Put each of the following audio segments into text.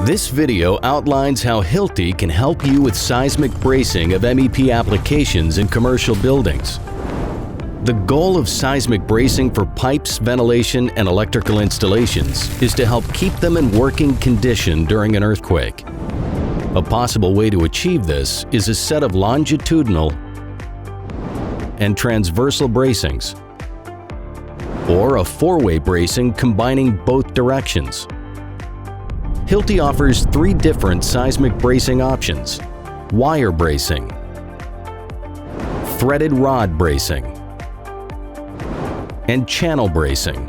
This video outlines how Hilti can help you with seismic bracing of MEP applications in commercial buildings. The goal of seismic bracing for pipes, ventilation, and electrical installations is to help keep them in working condition during an earthquake. A possible way to achieve this is a set of longitudinal and transversal bracings, or a four-way bracing combining both directions. Hilti offers three different seismic bracing options: wire bracing, threaded rod bracing, and channel bracing.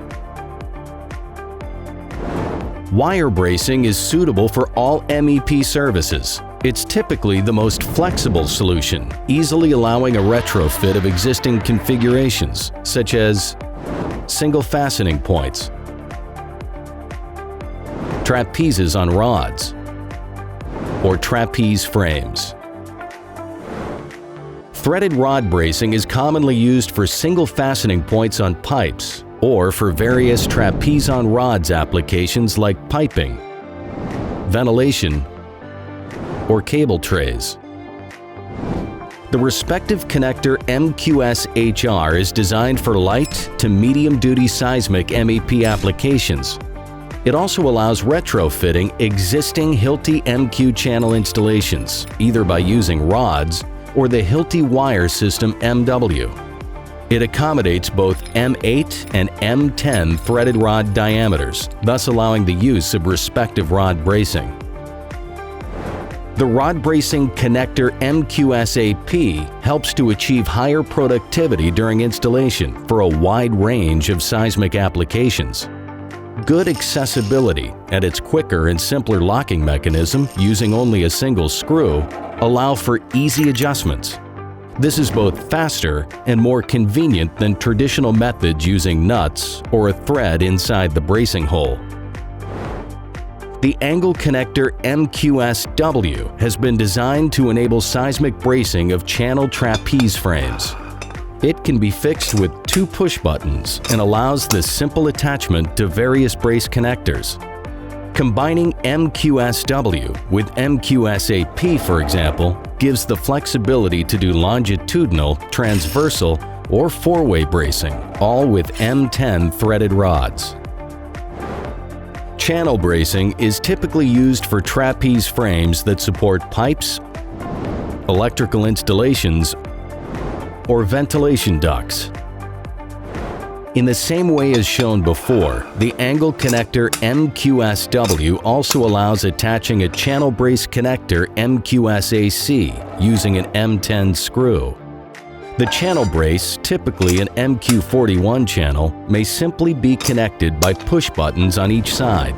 Wire bracing is suitable for all MEP services. It's typically the most flexible solution, easily allowing a retrofit of existing configurations, such as single fastening points, trapezes on rods, or trapeze frames. Threaded rod bracing is commonly used for single fastening points on pipes or for various trapeze on rods applications like piping, ventilation, or cable trays. The respective connector MQS-HR is designed for light to medium-duty seismic MEP applications. It also allows retrofitting existing Hilti MQ channel installations, either by using rods or the Hilti wire system MW. It accommodates both M8 and M10 threaded rod diameters, thus allowing the use of respective rod bracing. The rod bracing connector MQS-AP helps to achieve higher productivity during installation for a wide range of seismic applications. Good accessibility and its quicker and simpler locking mechanism using only a single screw allow for easy adjustments. This is both faster and more convenient than traditional methods using nuts or a thread inside the bracing hole. The angle connector MQS-W has been designed to enable seismic bracing of channel trapeze frames. It can be fixed with two push buttons and allows the simple attachment to various brace connectors. Combining MQS-W with MQS-AP, for example, gives the flexibility to do longitudinal, transversal, or four-way bracing, all with M10 threaded rods. Channel bracing is typically used for trapeze frames that support pipes, electrical installations, or ventilation ducts. In the same way as shown before, the angle connector MQS-W also allows attaching a channel brace connector MQS-AC using an M10 screw. The channel brace, typically an MQ41 channel, may simply be connected by push buttons on each side.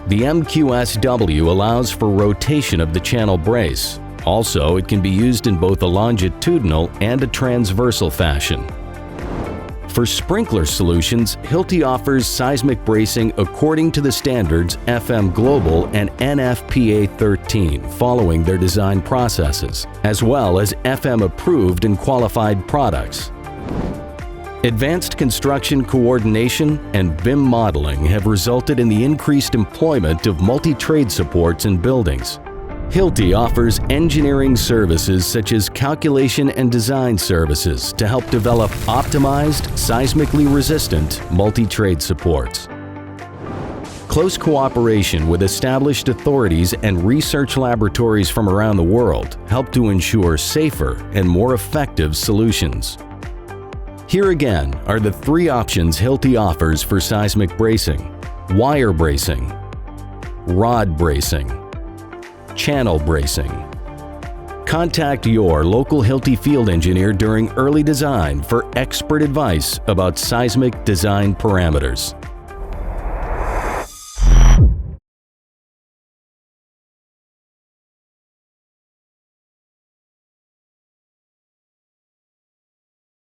The MQS-W allows for rotation of the channel brace. Also, it can be used in both a longitudinal and a transversal fashion. For sprinkler solutions, Hilti offers seismic bracing according to the standards FM Global and NFPA 13 following their design processes, as well as FM approved and qualified products. Advanced construction coordination and BIM modeling have resulted in the increased employment of multi-trade supports in buildings. Hilti offers engineering services such as calculation and design services to help develop optimized, seismically resistant multi-trade supports. Close cooperation with established authorities and research laboratories from around the world help to ensure safer and more effective solutions. Here again are the three options Hilti offers for seismic bracing: wire bracing, rod bracing, channel bracing. Contact your local Hilti field engineer during early design for expert advice about seismic design parameters.